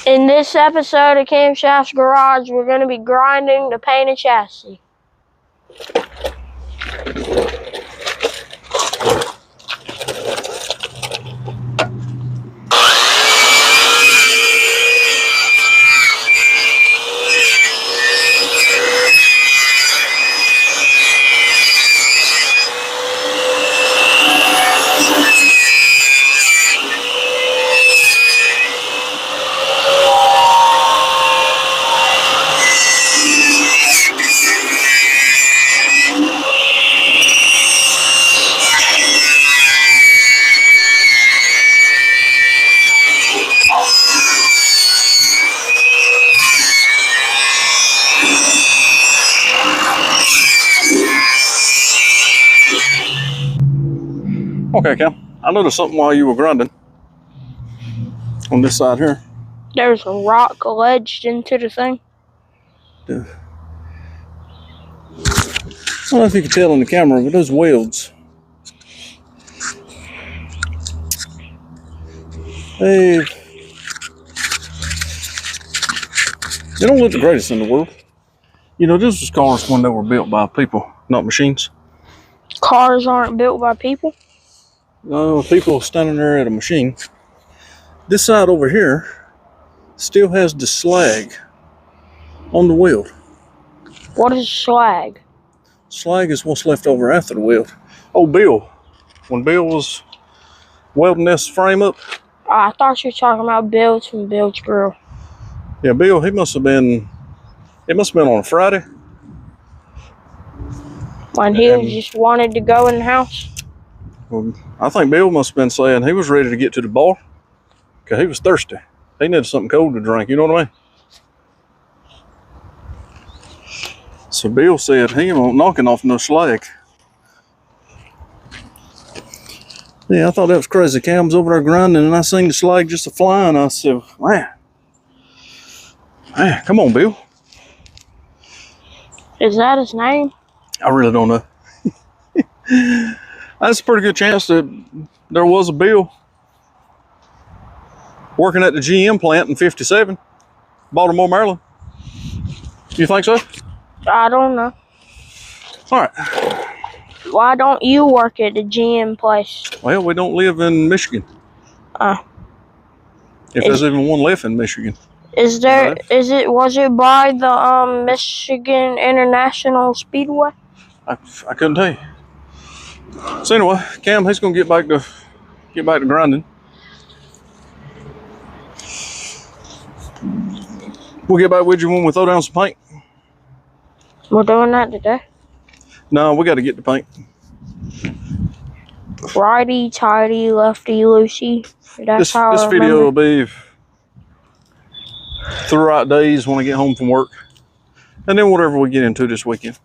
In this episode of Camshaft's Garage, we're going to be grinding the painted chassis. Okay, Cam. I noticed something while you were grinding on this side here. There's a rock ledged into the thing. I don't know if you can tell on the camera, but those welds, they don't look the greatest in the world. You know, this was cars when they were built by people, not machines. Cars aren't built by people? No, people standing there at a machine. This side over here still has the slag on the weld. What is slag? Slag is what's left over after the weld. Oh, Bill. When Bill was welding this frame up. I thought you were talking about Bill's from Bill's Grill. Yeah, Bill, it must have been on a Friday. When he just wanted to go in the house? Well, I think Bill must have been saying he was ready to get to the bar because he was thirsty. He needed something cold to drink, you know what I mean? So Bill said he ain't knocking off no slag. Yeah, I thought that was crazy. Cam was over there grinding and I seen the slag just a-flying. I said, man, come on, Bill. Is that his name? I really don't know. That's a pretty good chance that there was a Bill working at the GM plant in 57, Baltimore, Maryland. You think so? I don't know. All right. Why don't you work at the GM place? Well, we don't live in Michigan. If there's even one left in Michigan. Was it by the Michigan International Speedway? I couldn't tell you. So anyway, Cam, he's gonna get back to grinding. We'll get back with you when we throw down some paint. We're doing that today? No, we got to get the paint. Righty, tighty, lefty, loosey. This video will be throughout days when I get home from work. And then whatever we get into this weekend.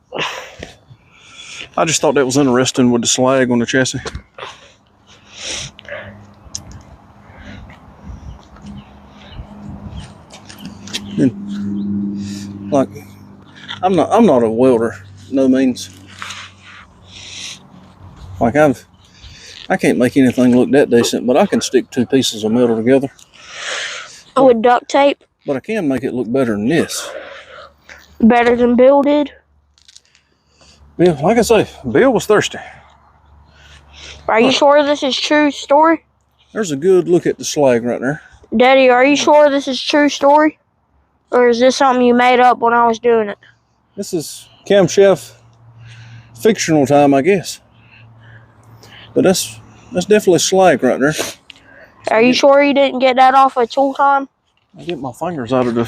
I just thought that was interesting with the slag on the chassis. And, like, I'm not a welder, no means. Like I can't make anything look that decent, but I can stick two pieces of metal together. With duct tape? But I can make it look better than this. Better than Bill did? Yeah, like I say, Bill was thirsty. Are you sure this is true story? There's a good look at the slag right there. Daddy, are you sure this is true story? Or is this something you made up when I was doing it? This is Camshaft fictional time, I guess. But that's definitely slag right there. Are you sure you didn't get that off of tool time? I get my fingers out of the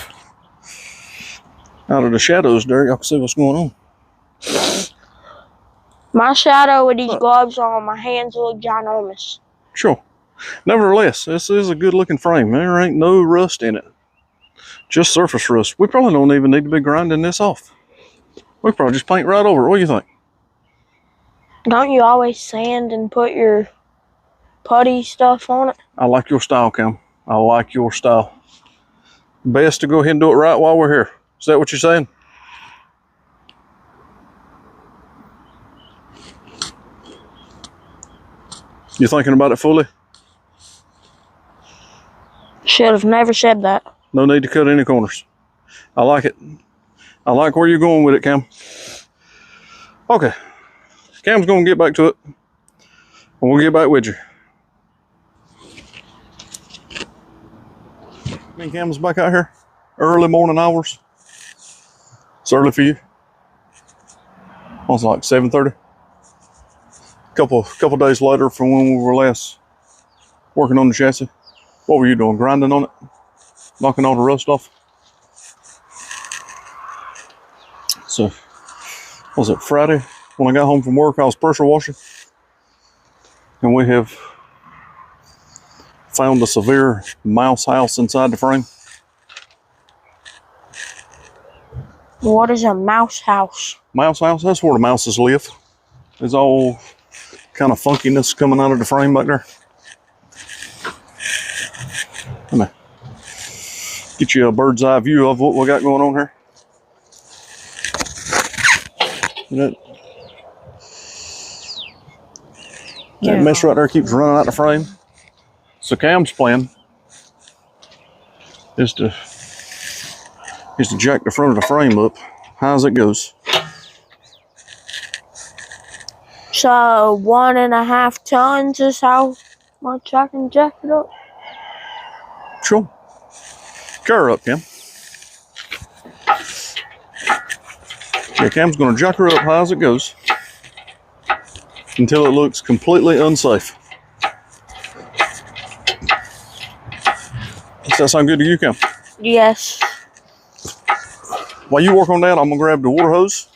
shadows there. Y'all can see what's going on. My shadow with these gloves on, my hands look ginormous. Sure. Nevertheless, this is a good looking frame. There ain't no rust in it. Just surface rust. We probably don't even need to be grinding this off. We probably just paint right over it. What do you think? Don't you always sand and put your putty stuff on it? I like your style, Cam. I like your style. Best to go ahead and do it right while we're here. Is that what you're saying? You thinking about it fully? Should have never said that. No need to cut any corners. I like it. I like where you're going with it, Cam. Okay. Cam's going to get back to it. And we'll get back with you. Me and Cam's back out here. Early morning hours. It's early for you. It's like 7:30. Couple days later from when we were last working on the chassis. What were you doing? Grinding on it? Knocking all the rust off? So, was it Friday? When I got home from work, I was pressure washing. And we have found a severe mouse house inside the frame. What is a mouse house? Mouse house? That's where the mouses live. There's all kind of funkiness coming out of the frame back there. Let me get you a bird's eye view of what we got going on here. That mess right there keeps running out the frame. So Cam's plan is to jack the front of the frame up high as it goes. So 1.5 tons is how much I can jack it up? Sure. Carry her up, Cam. Yeah, Cam's going to jack her up high as it goes until it looks completely unsafe. Does that sound good to you, Cam? Yes. While you work on that, I'm going to grab the water hose.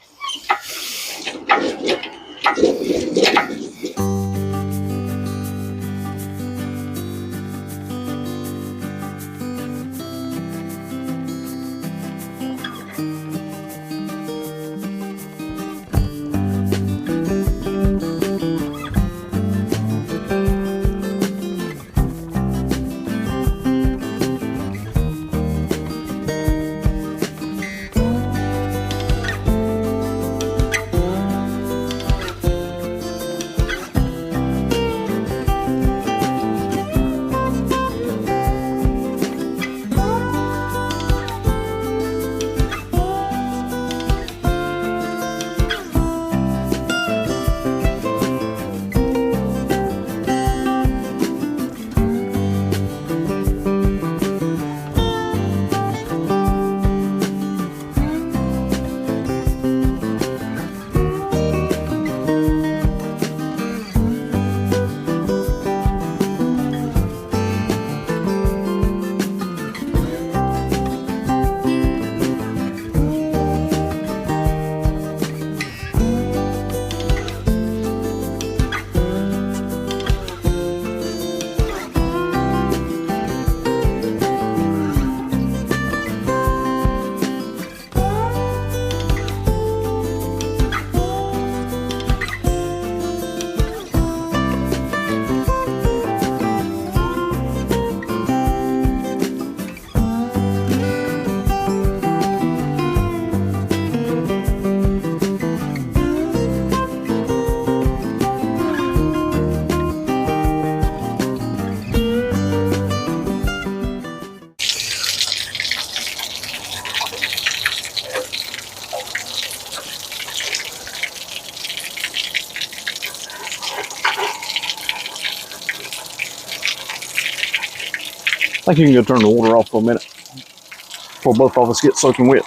I think you can go turn the water off for a minute before both of us get soaking wet.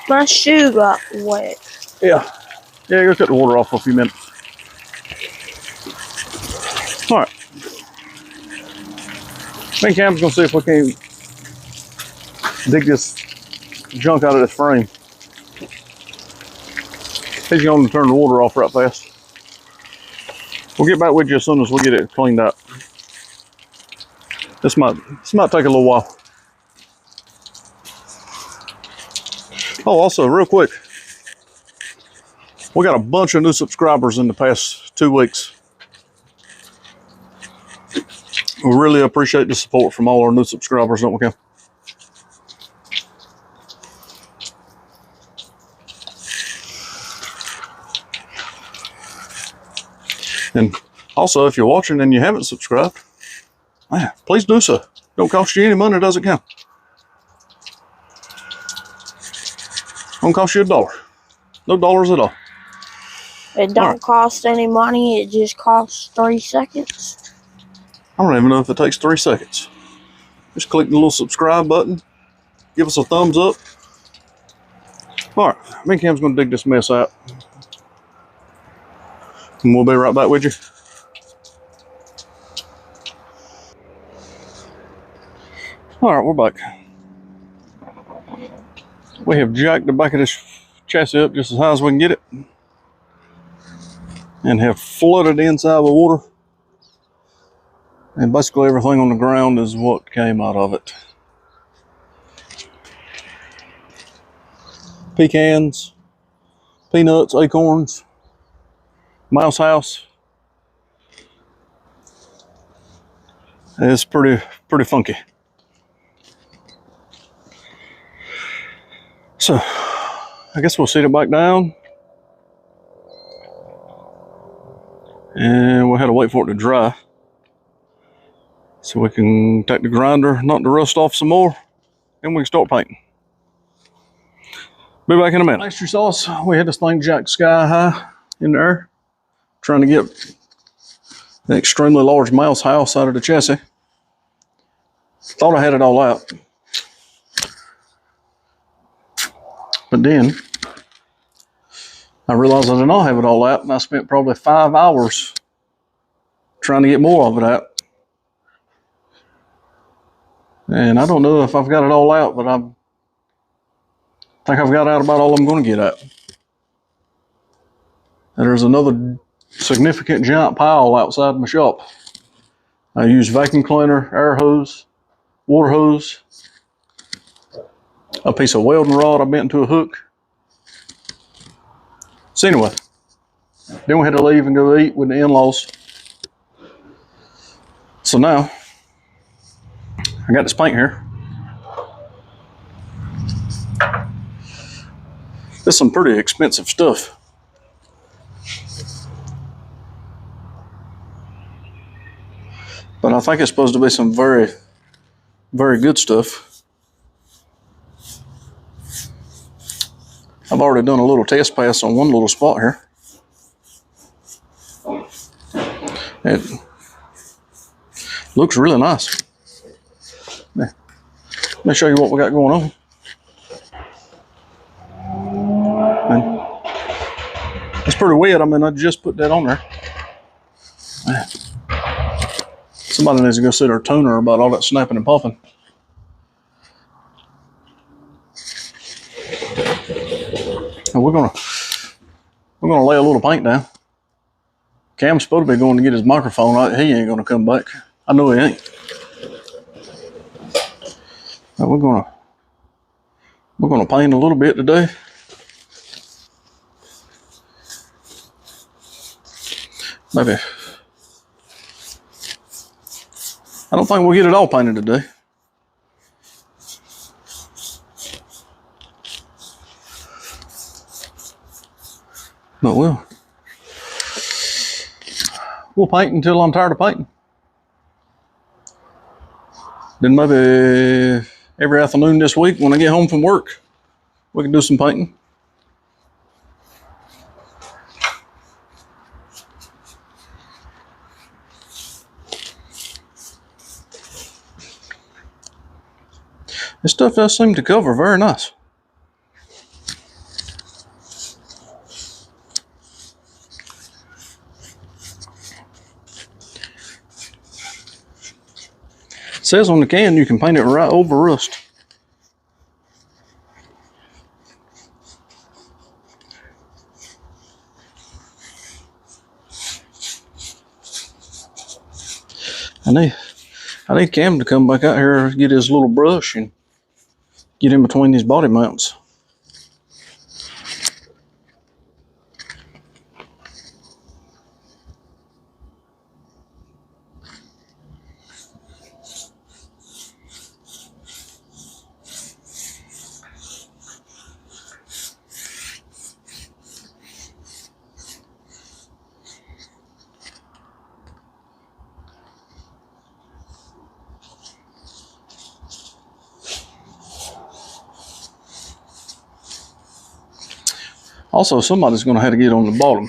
My shoe got wet. Yeah. Yeah, go cut the water off for a few minutes. All right. Me and Cam's gonna see if we can dig this junk out of this frame. He's gonna turn the water off right fast. We'll get back with you as soon as we get it cleaned up. This might take a little while. Oh, also, real quick, we got a bunch of new subscribers in the past 2 weeks. We really appreciate the support from all our new subscribers, don't we, Cam? And also, if you're watching and you haven't subscribed, man, please do so. Don't cost you any money, does it, Cam? Don't cost you $1. No dollars at all. It don't cost any money. It just costs 3 seconds. I don't even know if it takes 3 seconds. Just click the little subscribe button. Give us a thumbs up. All right, me and Cam's gonna dig this mess out. And we'll be right back with you. All right, we're back. We have jacked the back of this chassis up just as high as we can get it. And have flooded the inside with water. And basically everything on the ground is what came out of it. Pecans, peanuts, acorns, mouse house. It's pretty funky. So I guess we'll set it back down. And we'll have to wait for it to dry. So we can take the grinder, knock the rust off some more, and we can start painting. Be back in a minute. Extra sauce, we had this thing jacked sky high in the air, trying to get an extremely large mouse house out of the chassis. Thought I had it all out. But then I realized I did not have it all out, and I spent probably 5 hours trying to get more of it out. And I don't know if I've got it all out, but I think I've got out about all I'm going to get out. And there's another significant giant pile outside my shop. I use vacuum cleaner, air hose, water hose, a piece of welding rod I bent into a hook. So anyway, then we had to leave and go eat with the in-laws. So now, I got this paint here. This is some pretty expensive stuff. But I think it's supposed to be some very, very good stuff. I've already done a little test pass on one little spot here. It looks really nice. Let me show you what we got going on. And it's pretty wet. I mean, I just put that on there. Somebody needs to go see their tuner about all that snapping and popping. And we're gonna lay a little paint down. Cam's supposed to be going to get his microphone. He ain't gonna come back. I know he ain't. But we're gonna paint a little bit today. Maybe. I don't think we'll get it all painted today. But we'll paint until I'm tired of painting. Then maybe every afternoon this week when I get home from work, we can do some painting. This stuff does seem to cover very nice. It says on the can you can paint it right over rust. I need Cam to come back out here and get his little brush and get in between these body mounts. Also, somebody's going to have to get on the bottom.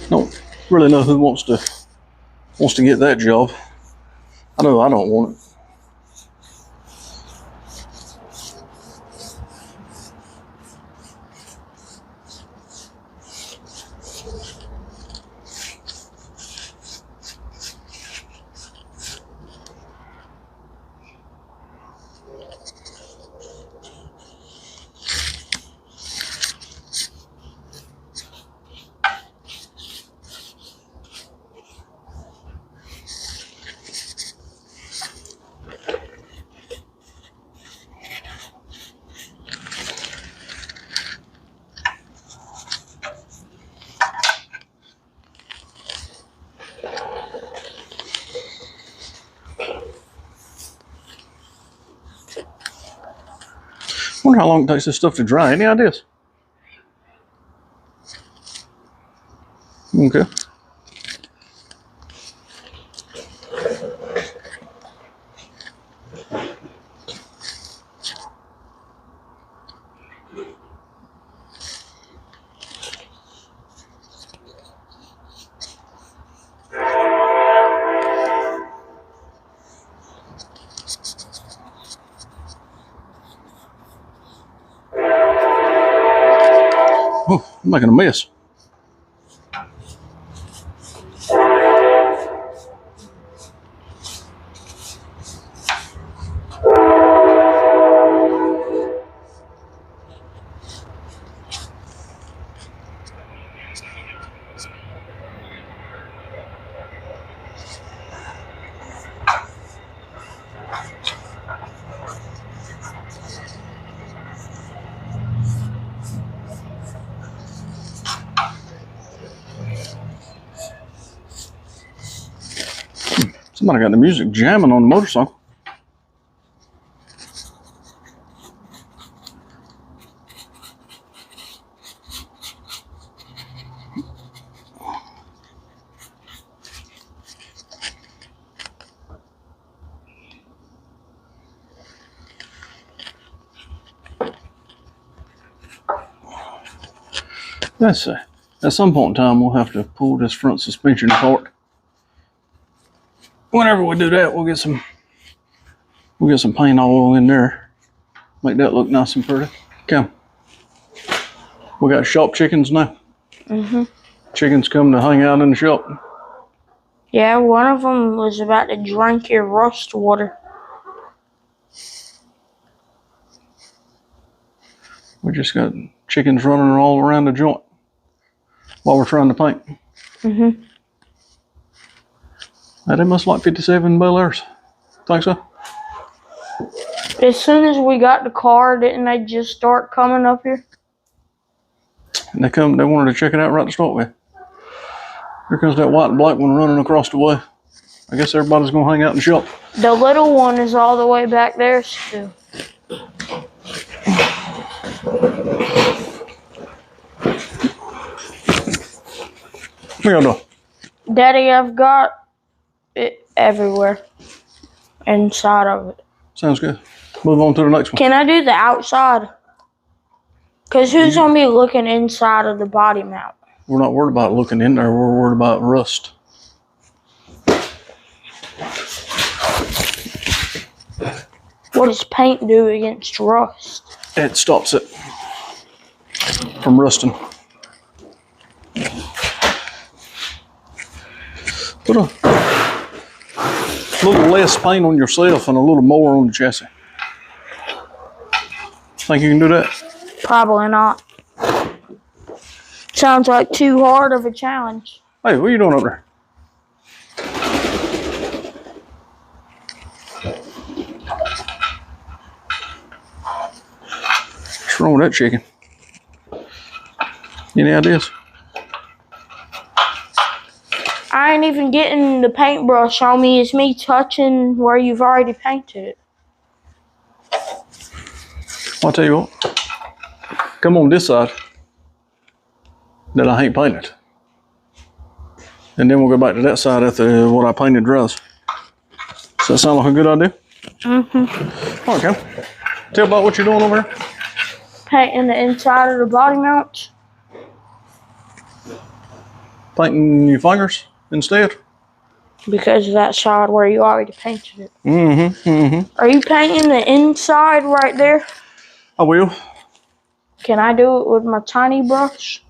Don't really know who wants to get that job. I know I don't want it. Wonder how long it takes this stuff to dry. Any ideas? Okay. Oh, I'm making a mess. Somebody got the music jamming on the motorcycle. Let's see. At some point in time, we'll have to pull this front suspension apart. Whenever we do that, we'll get some paint oil in there. Make that look nice and pretty. Come. We got shop chickens now. Chickens come to hang out in the shop. Yeah, one of them was about to drink your rust water. We just got chickens running all around the joint while we're trying to paint. Now, they must like 57 Bel Airs. Think so? As soon as we got the car, didn't they just start coming up here? And they wanted to check it out right to start with. Here comes that white and black one running across the way. I guess everybody's gonna hang out in the shop. The little one is all the way back there still. What y'all doing? Daddy, I've got it everywhere. Inside of it. Sounds good. Move on to the next one. Can I do the outside? Because who's going to be looking inside of the body mount? We're not worried about looking in there. We're worried about rust. What does paint do against rust? It stops it from rusting. Put a little less paint on yourself and a little more on the chassis. Think you can do that? Probably not. Sounds like too hard of a challenge. Hey, what are you doing up there? What's wrong with that chicken? Any ideas? I ain't even getting the paintbrush on me. It's me touching where you've already painted it. I'll tell you what. Come on this side that I ain't painted. And then we'll go back to that side after what I painted dries. Does that sound like a good idea? Mm-hmm. Okay. Tell about what you're doing over here. Painting the inside of the body mounts. Painting your fingers instead? Because of that side where you already painted it. Mm-hmm. Mm-hmm. Are you painting the inside right there? I will. Can I do it with my tiny brush?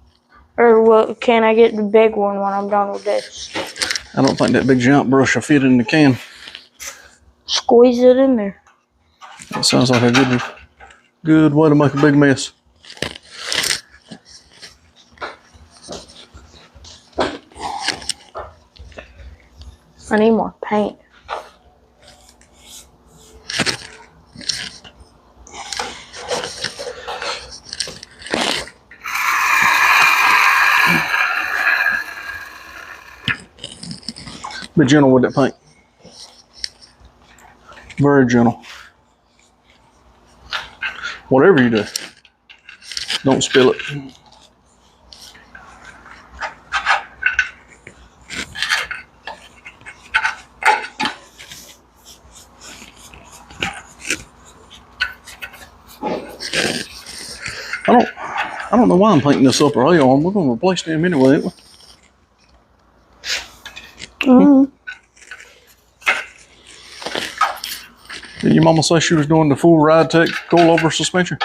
Or can I get the big one when I'm done with this? I don't think that big giant brush will fit in the can. Squeeze it in there. That sounds like a good way to make a big mess. I need more paint. Be gentle with that paint. Very gentle. Whatever you do, don't spill it. I don't know why I'm painting this upper rail on. We're going to replace them anyway, ain't we? Mm-hmm. Did your mama say she was doing the full ride tech coilover suspension?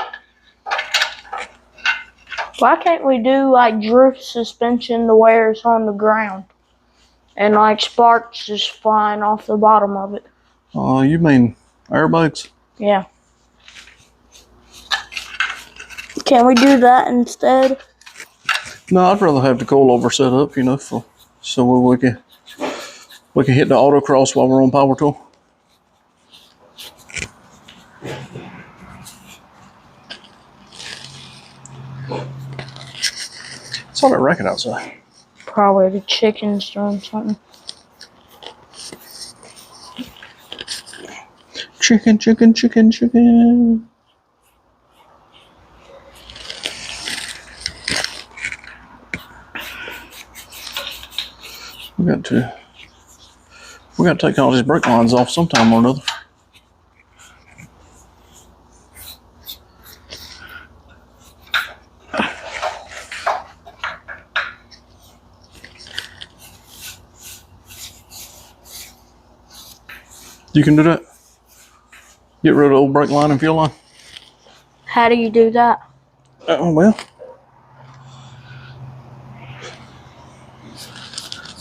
Why can't we do like drift suspension to where it's on the ground? And like sparks just flying off the bottom of it. You mean airbags? Yeah. Can we do that instead? No, I'd rather have the coilover set up, you know, so we can hit the autocross while we're on power tool. It's all that racket outside. Probably the chickens doing something. Chicken, chicken, chicken, chicken. We got to take all these brake lines off sometime or another. You can do that. Get rid of the old brake line and fuel line. How do you do that? Well,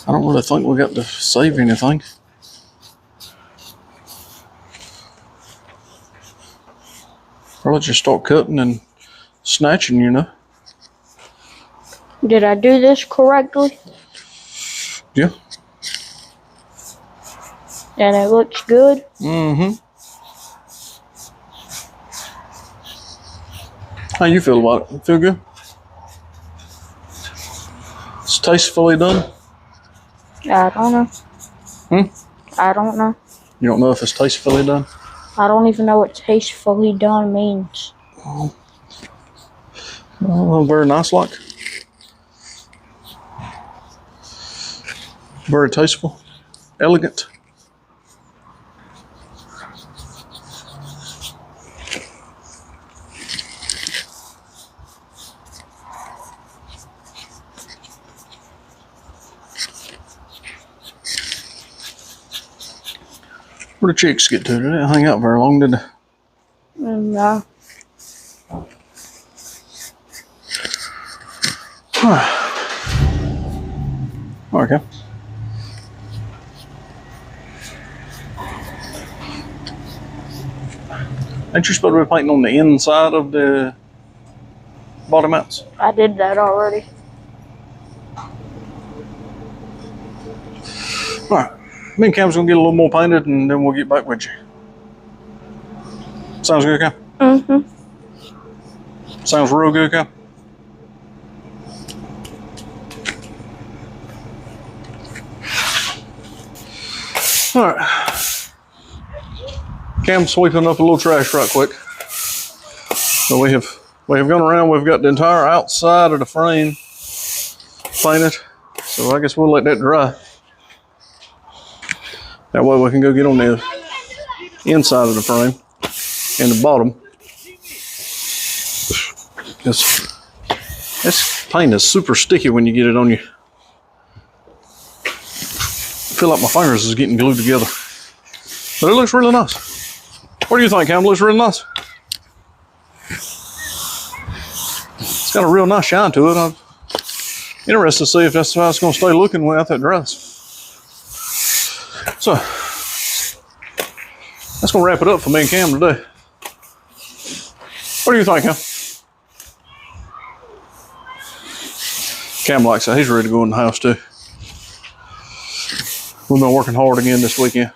I don't really think we got to save anything. Or let's just start cutting and snatching, you know. Did I do this correctly? Yeah. And it looks good? Mm-hmm. How you feel about it? Feel good? It's tastefully done? I don't know. Hmm? I don't know. You don't know if it's tastefully done? I don't even know what tastefully done means. Oh, very nice like. Very tasteful. Elegant. Where the chicks get to? They didn't hang out very long, did they? No. Okay. Ain't you supposed to be painting on the inside of the body mounts? I did that already. Alright. Me and Cam's gonna get a little more painted and then we'll get back with you. Sounds good, Cam? Mm-hmm. Sounds real good, Cam? Alright. Cam's sweeping up a little trash right quick. So we have gone around, we've got the entire outside of the frame painted. So I guess we'll let that dry. That way we can go get on the inside of the frame and the bottom. This paint is super sticky when you get it on you. I feel like my fingers is getting glued together. But it looks really nice. What do you think, Cam? It looks really nice. It's got a real nice shine to it. I'm interested to see if that's how it's going to stay looking without that dries. So, that's going to wrap it up for me and Cam today. What do you think, Cam? Cam likes it. He's ready to go in the house too. We've been working hard again this weekend.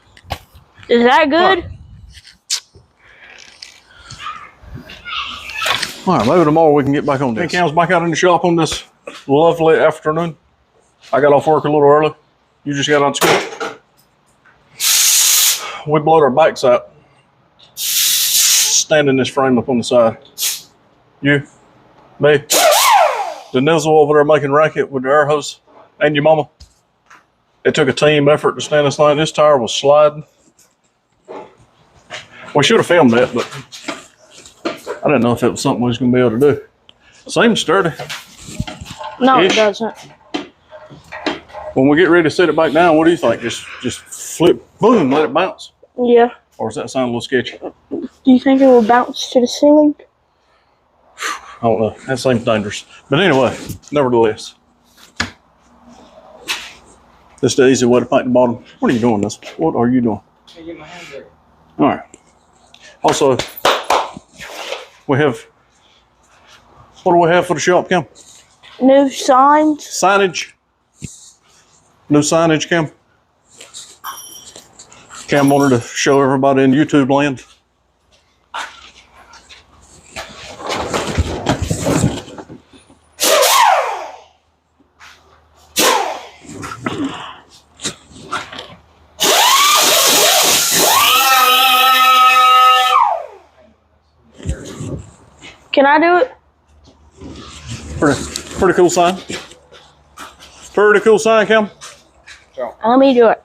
Is that good? All right, maybe tomorrow we can get back on this. Cam's back out in the shop on this lovely afternoon. I got off work a little early. You just got out of school. We blowed our bikes out. Standing this frame up on the side. You, me, the nizzle over there making racket with the air hose, and your mama. It took a team effort to stand this line. This tire was sliding. We should have filmed that, but I didn't know if it was something we was going to be able to do. Seems sturdy. No, it doesn't. When we get ready to set it back down, what do you think? Just flip, boom, let it bounce? Yeah. Or does that sound a little sketchy? Do you think it will bounce to the ceiling? I don't know. That seems dangerous. But anyway, nevertheless. This is the easy way to paint the bottom. What are you doing this? What are you doing? I get my hand dirty. All right. Also, we have, what do we have for the shop, Kim? New signs. Signage. New signage, Kim. Cam wanted to show everybody in YouTube land. Can I do it? Pretty cool sign. Pretty cool sign, Cam. Let me do it.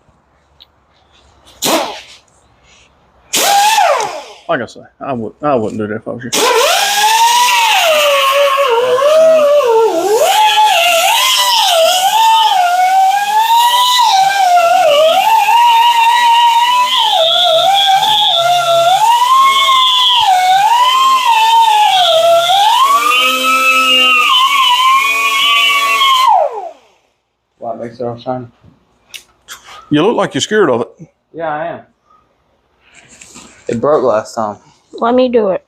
Like I say, I wouldn't do that if I was you. What makes it all shiny? You look like you're scared of it. Yeah, I am. It broke last time. Let me do it.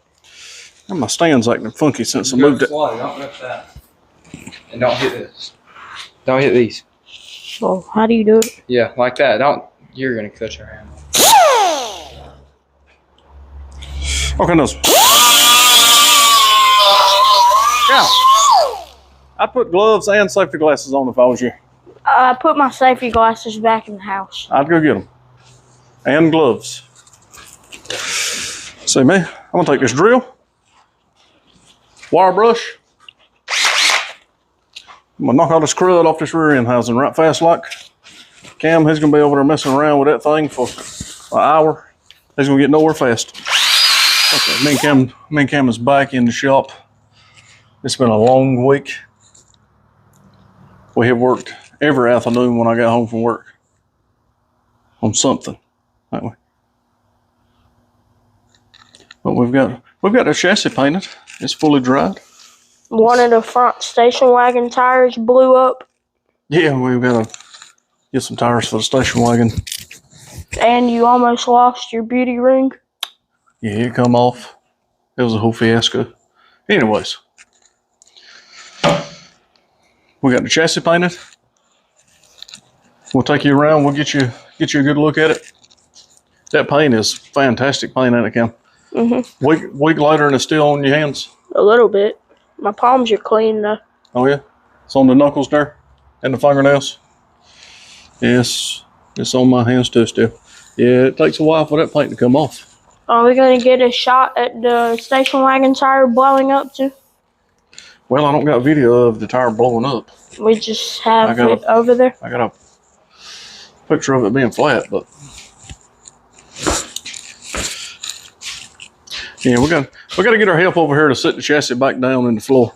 And my stand's acting funky since I Go moved it. slow, don't rip that. And don't hit this. Don't hit these. So, how do you do it? Yeah, like that. You're gonna cut your hand. Okay, no. Yeah. I put gloves and safety glasses on if I was you. I put my safety glasses back in the house. I'd go get them. And gloves. See me? I'm gonna take this drill, wire brush. I'm gonna knock all this crud off this rear end housing right fast like. Cam, he's gonna be over there messing around with that thing for an hour. He's gonna get nowhere fast. Okay, me and Cam is back in the shop. It's been a long week. We have worked every afternoon when I got home from work on something, haven't we? But we've got the chassis painted. It's fully dried. One of the front station wagon tires blew up. Yeah, we've got to get some tires for the station wagon. And you almost lost your beauty ring. Yeah, it come off. It was a whole fiasco. Anyways, we got the chassis painted. We'll take you around. We'll get you a good look at it. That paint is fantastic paint, ain't it, Cam? Mm-hmm. Week later and it's still on your hands. A little bit. My palms are clean though. Oh yeah, it's on the knuckles there and the fingernails. Yes, it's on my hands too still. Yeah, it takes a while for that paint to come off. Are we gonna get a shot at the station wagon tire blowing up too? Well, I don't got video of the tire blowing up. We just have it over there. I got a picture of it being flat, but yeah, we got to get our help over here to sit the chassis back down in the floor.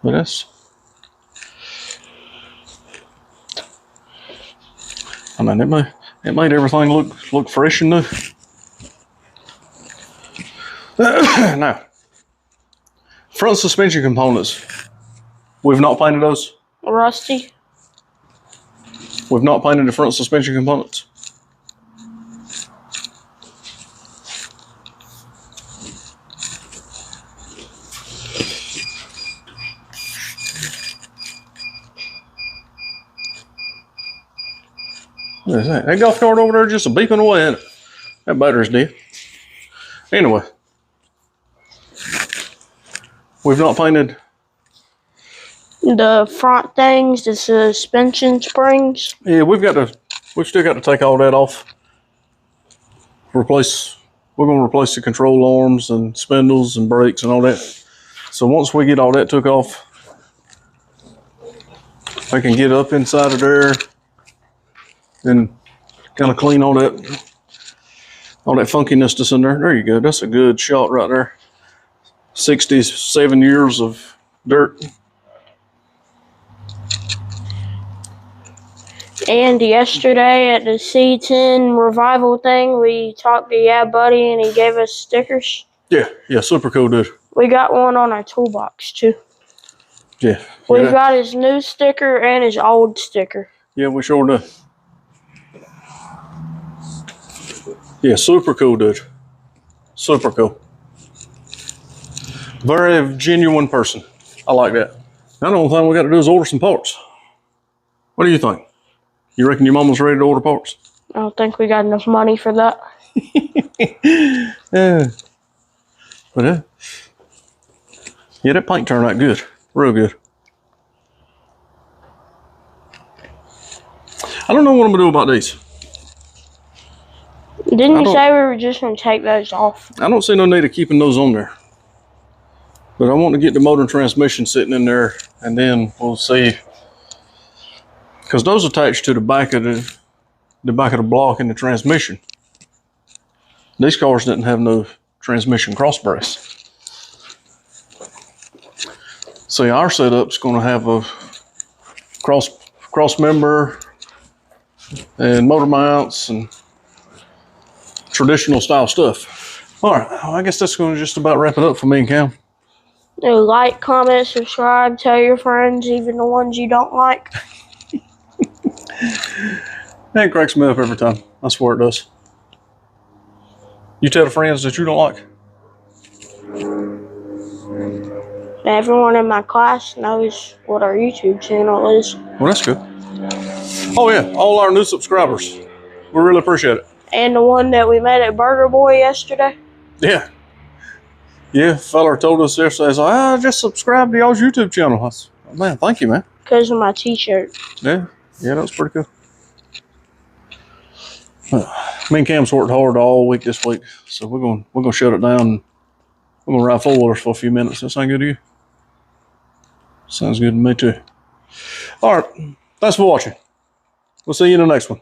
But that's, I mean, it made everything look fresh and new. Now, front suspension components. We've not painted those. Rusty. We've not painted the front suspension components. What is that? That golf cart over there just a beeping away, isn't it? That battery's dead. Anyway, we've not painted the front things, the suspension springs. Yeah, we've still got to take all that off. We're going to replace the control arms and spindles and brakes and all that. So once we get all that took off, I can get up inside of there and kind of clean all that funkiness that's in there. There you go. That's a good shot right there. 67 years of dirt. And yesterday at the C10 revival thing, we talked to Yeah Buddy and he gave us stickers. Yeah, super cool dude. We got one on our toolbox too. Yeah. We've got his new sticker and his old sticker. Yeah, we sure do. Yeah, super cool dude. Super cool. Very genuine person. I like that. Now the only thing we got to do is order some parts. What do you think? You reckon your mama's ready to order parts? I don't think we got enough money for that. Yeah. But yeah, that paint turned out good. Real good. I don't know what I'm going to do about these. Didn't you say we were just going to take those off? I don't see no need of keeping those on there. But I want to get the motor and transmission sitting in there, and then we'll see. Because those attach to the back of the block and the transmission. These cars didn't have no transmission cross brace. See, our setup's going to have a cross member and motor mounts and traditional style stuff. All right, well, I guess that's going to just about wrap it up for me and Cam. Like, comment, subscribe, tell your friends, even the ones you don't like. That cracks me up every time. I swear it does. You tell the friends that you don't like. Everyone in my class knows what our YouTube channel is. Well, that's good. Oh yeah, all our new subscribers. We really appreciate it. And the one that we met at Burger Boy yesterday. Yeah. Yeah, fella told us yesterday, I just subscribed to y'all's YouTube channel. I said, oh, man, thank you, man. Because of my t-shirt. Yeah, that was pretty cool. Me and Cam's worked hard all week this week, so we're gonna shut it down. We're gonna ride four-wheelers for a few minutes. That sound good to you? Sounds good to me too. All right, thanks for watching. We'll see you in the next one.